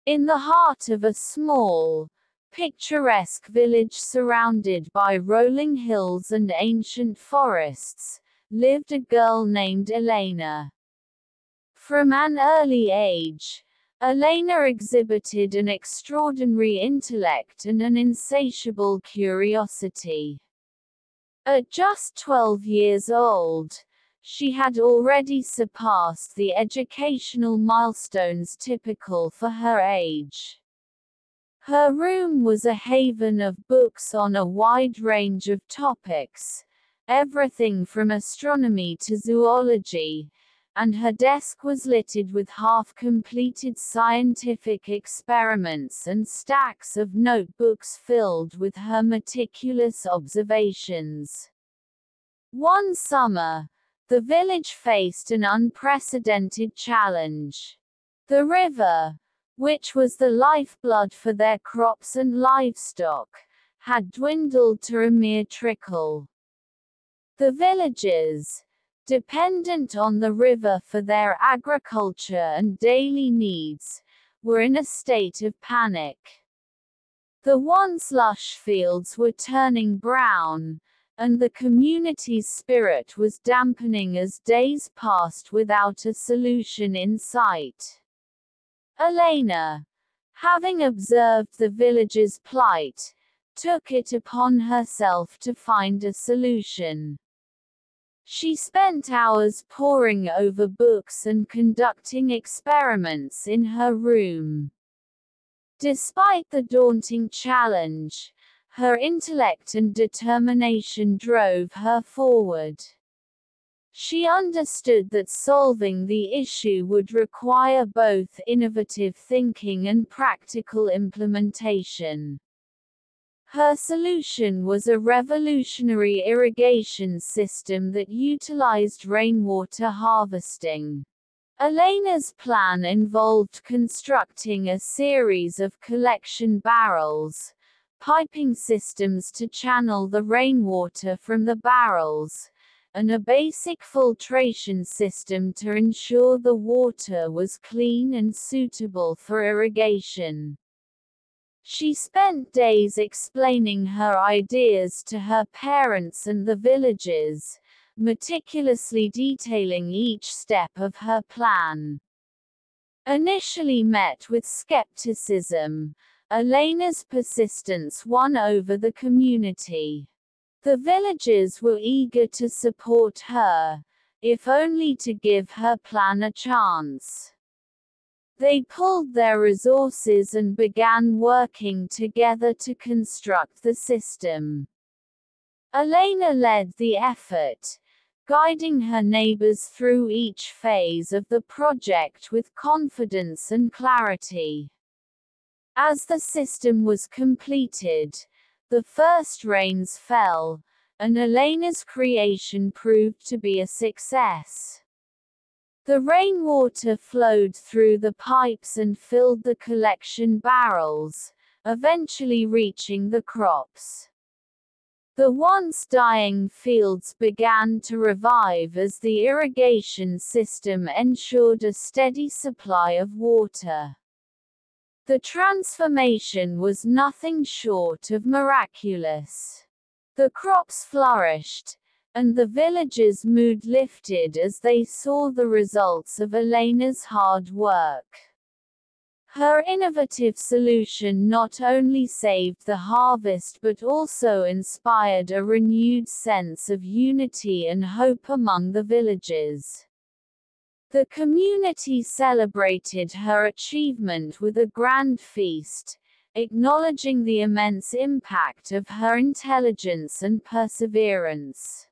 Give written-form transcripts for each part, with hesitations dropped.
In the heart of a small, picturesque village surrounded by rolling hills and ancient forests, lived a girl named Elena. From an early age, Elena exhibited an extraordinary intellect and an insatiable curiosity. At just 12 years old, she had already surpassed the educational milestones typical for her age. Her room was a haven of books on a wide range of topics, everything from astronomy to zoology, and her desk was littered with half-completed scientific experiments and stacks of notebooks filled with her meticulous observations. One summer, the village faced an unprecedented challenge. The river, which was the lifeblood for their crops and livestock, had dwindled to a mere trickle. The villagers, dependent on the river for their agriculture and daily needs, were in a state of panic. The once lush fields were turning brown, and the community's spirit was dampening as days passed without a solution in sight. Elena, having observed the villagers' plight, took it upon herself to find a solution. She spent hours poring over books and conducting experiments in her room. Despite the daunting challenge, her intellect and determination drove her forward. She understood that solving the issue would require both innovative thinking and practical implementation. Her solution was a revolutionary irrigation system that utilized rainwater harvesting. Elena's plan involved constructing a series of collection barrels, piping systems to channel the rainwater from the barrels, and a basic filtration system to ensure the water was clean and suitable for irrigation. She spent days explaining her ideas to her parents and the villagers, meticulously detailing each step of her plan. Initially met with skepticism, Elena's persistence won over the community. The villagers were eager to support her, if only to give her plan a chance. They pooled their resources and began working together to construct the system. Elena led the effort, guiding her neighbors through each phase of the project with confidence and clarity. As the system was completed, the first rains fell, and Elena's creation proved to be a success. The rainwater flowed through the pipes and filled the collection barrels, eventually reaching the crops. The once dying fields began to revive as the irrigation system ensured a steady supply of water. The transformation was nothing short of miraculous. The crops flourished, and the villagers' mood lifted as they saw the results of Elena's hard work. Her innovative solution not only saved the harvest but also inspired a renewed sense of unity and hope among the villagers. The community celebrated her achievement with a grand feast, acknowledging the immense impact of her intelligence and perseverance.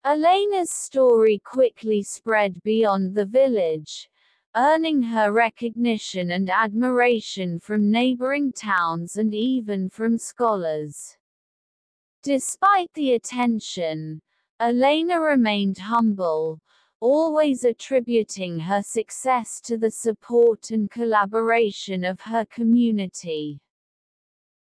Elena's story quickly spread beyond the village, earning her recognition and admiration from neighboring towns and even from scholars. Despite the attention, Elena remained humble, always attributing her success to the support and collaboration of her community.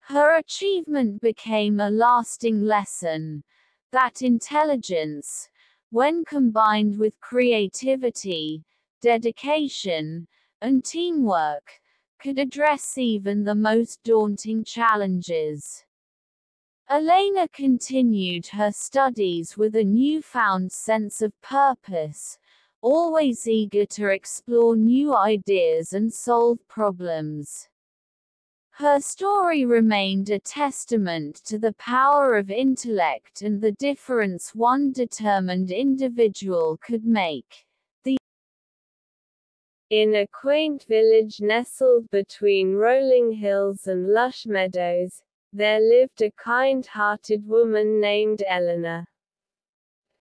Her achievement became a lasting lesson that intelligence, when combined with creativity, dedication, and teamwork, could address even the most daunting challenges. Elena continued her studies with a newfound sense of purpose, always eager to explore new ideas and solve problems. Her story remained a testament to the power of intellect and the difference one determined individual could make. In a quaint village nestled between rolling hills and lush meadows, there lived a kind-hearted woman named Eleanor.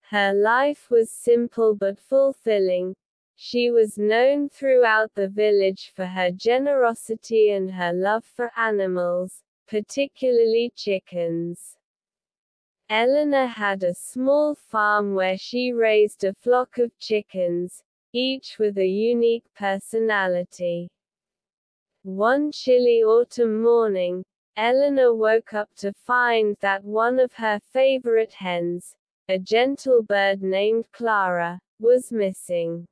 Her life was simple but fulfilling. She was known throughout the village for her generosity and her love for animals, particularly chickens. Eleanor had a small farm where she raised a flock of chickens, each with a unique personality. One chilly autumn morning, Eleanor woke up to find that one of her favorite hens, a gentle bird named Clara, was missing.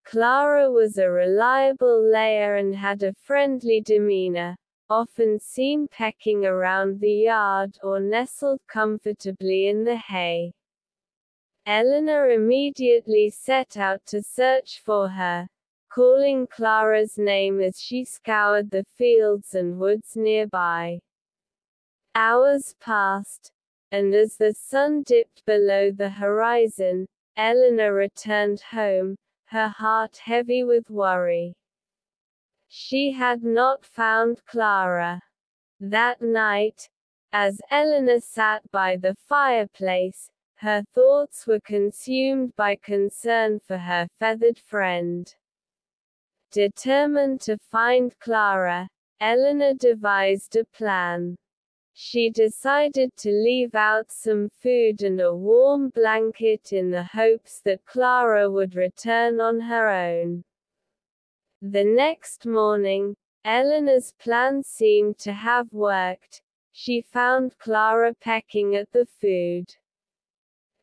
Clara was a reliable layer and had a friendly demeanor, often seen pecking around the yard or nestled comfortably in the hay. Eleanor immediately set out to search for her, calling Clara's name as she scoured the fields and woods nearby. Hours passed, and as the sun dipped below the horizon, Eleanor returned home, her heart heavy with worry. She had not found Clara. That night, as Eleanor sat by the fireplace, her thoughts were consumed by concern for her feathered friend. Determined to find Clara, Eleanor devised a plan. She decided to leave out some food and a warm blanket in the hopes that Clara would return on her own. The next morning, Eleanor's plan seemed to have worked. She found Clara pecking at the food.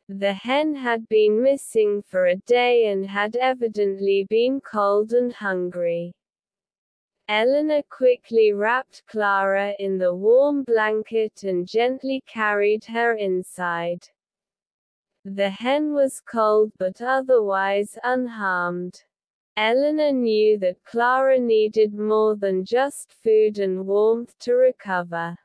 The hen had been missing for a day and had evidently been cold and hungry. Eleanor quickly wrapped Clara in the warm blanket and gently carried her inside. The hen was cold but otherwise unharmed. Eleanor knew that Clara needed more than just food and warmth to recover.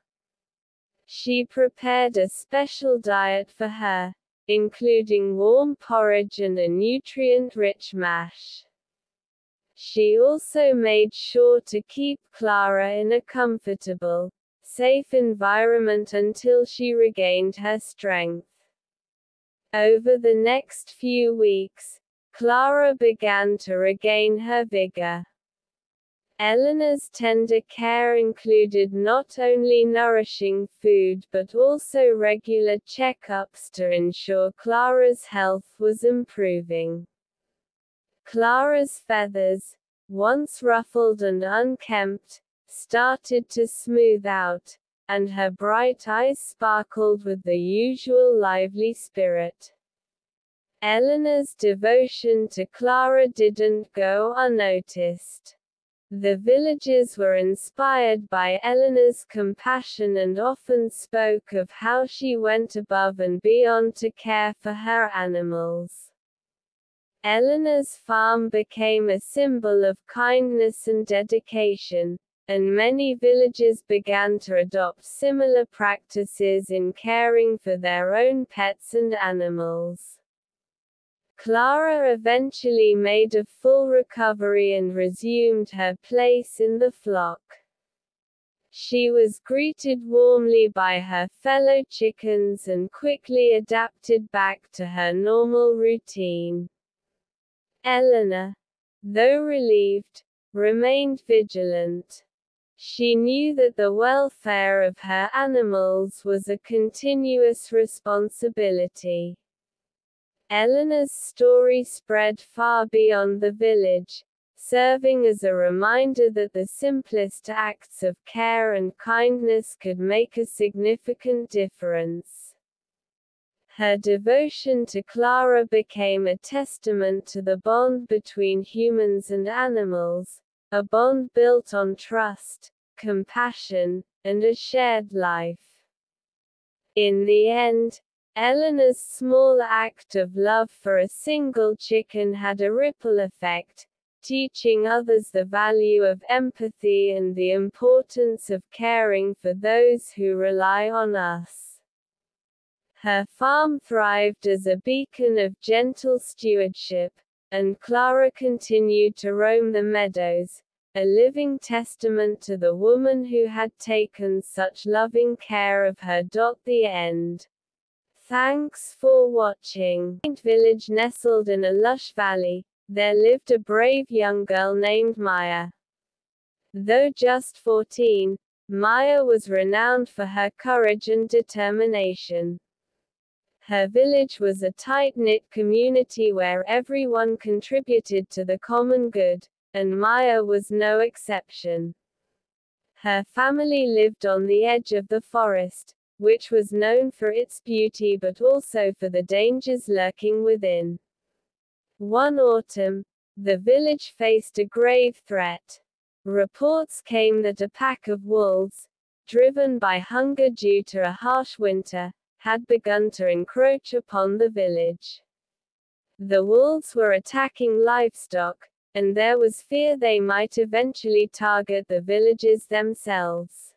She prepared a special diet for her, including warm porridge and a nutrient-rich mash. She also made sure to keep Clara in a comfortable, safe environment until she regained her strength. Over the next few weeks, Clara began to regain her vigor. Eleanor's tender care included not only nourishing food but also regular checkups to ensure Clara's health was improving. Clara's feathers, once ruffled and unkempt, started to smooth out, and her bright eyes sparkled with the usual lively spirit. Eleanor's devotion to Clara didn't go unnoticed. The villagers were inspired by Eleanor's compassion and often spoke of how she went above and beyond to care for her animals. Eleanor's farm became a symbol of kindness and dedication, and many villagers began to adopt similar practices in caring for their own pets and animals. Clara eventually made a full recovery and resumed her place in the flock. She was greeted warmly by her fellow chickens and quickly adapted back to her normal routine. Eleanor, though relieved, remained vigilant. She knew that the welfare of her animals was a continuous responsibility. Eleanor's story spread far beyond the village, serving as a reminder that the simplest acts of care and kindness could make a significant difference. Her devotion to Clara became a testament to the bond between humans and animals, a bond built on trust, compassion, and a shared life. In the end, Eleanor's small act of love for a single chicken had a ripple effect, teaching others the value of empathy and the importance of caring for those who rely on us. Her farm thrived as a beacon of gentle stewardship, and Clara continued to roam the meadows, a living testament to the woman who had taken such loving care of her. The end. Thanks for watching. Village nestled in a lush valley, there lived a brave young girl named Maya. Though just 14, Maya was renowned for her courage and determination. Her village was a tight-knit community where everyone contributed to the common good, and Maya was no exception. Her family lived on the edge of the forest, which was known for its beauty but also for the dangers lurking within. One autumn, the village faced a grave threat. Reports came that a pack of wolves, driven by hunger due to a harsh winter, had begun to encroach upon the village. The wolves were attacking livestock, and there was fear they might eventually target the villagers themselves.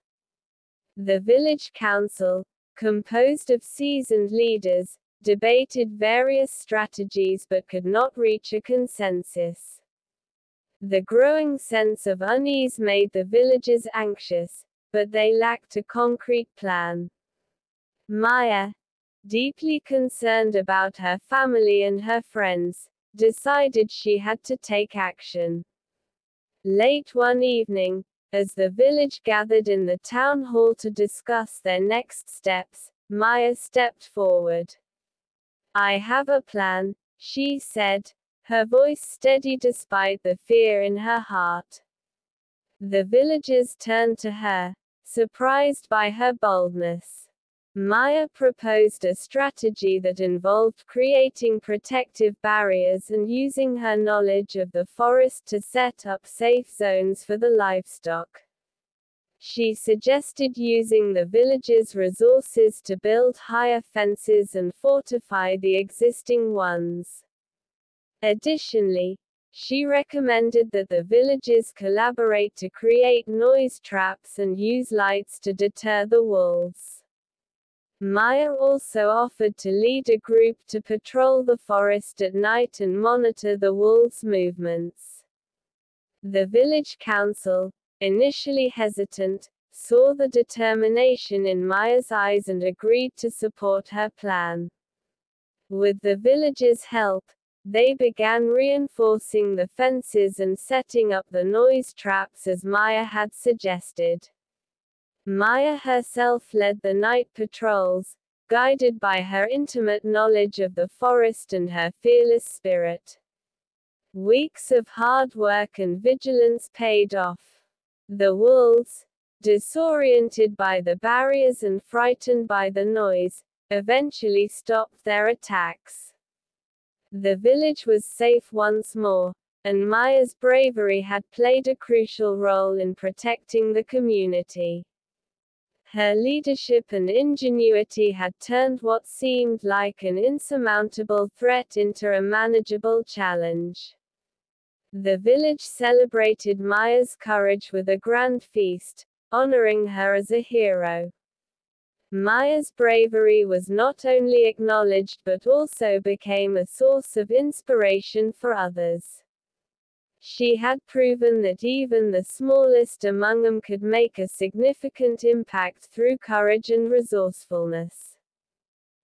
The village council, composed of seasoned leaders, debated various strategies but could not reach a consensus. The growing sense of unease made the villagers anxious, but they lacked a concrete plan. Maya, deeply concerned about her family and her friends, decided she had to take action. Late one evening, as the village gathered in the town hall to discuss their next steps, Maya stepped forward. "I have a plan," she said, her voice steady despite the fear in her heart. The villagers turned to her, surprised by her boldness. Maya proposed a strategy that involved creating protective barriers and using her knowledge of the forest to set up safe zones for the livestock. She suggested using the village's resources to build higher fences and fortify the existing ones. Additionally, she recommended that the villagers collaborate to create noise traps and use lights to deter the wolves. Maya also offered to lead a group to patrol the forest at night and monitor the wolves' movements. The village council, initially hesitant, saw the determination in Maya's eyes and agreed to support her plan. With the villagers' help, they began reinforcing the fences and setting up the noise traps as Maya had suggested. Maya herself led the night patrols, guided by her intimate knowledge of the forest and her fearless spirit. Weeks of hard work and vigilance paid off. The wolves, disoriented by the barriers and frightened by the noise, eventually stopped their attacks. The village was safe once more, and Maya's bravery had played a crucial role in protecting the community. Her leadership and ingenuity had turned what seemed like an insurmountable threat into a manageable challenge. The village celebrated Maya's courage with a grand feast, honoring her as a hero. Maya's bravery was not only acknowledged but also became a source of inspiration for others. She had proven that even the smallest among them could make a significant impact through courage and resourcefulness.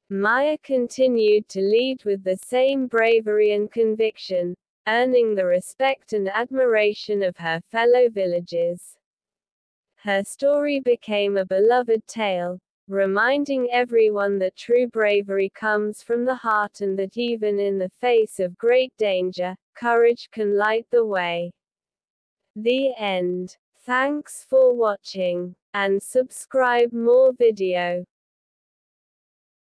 Maya continued to lead with the same bravery and conviction, earning the respect and admiration of her fellow villagers. Her story became a beloved tale, reminding everyone that true bravery comes from the heart and that even in the face of great danger, courage can light the way. The end. Thanks for watching, and subscribe more video.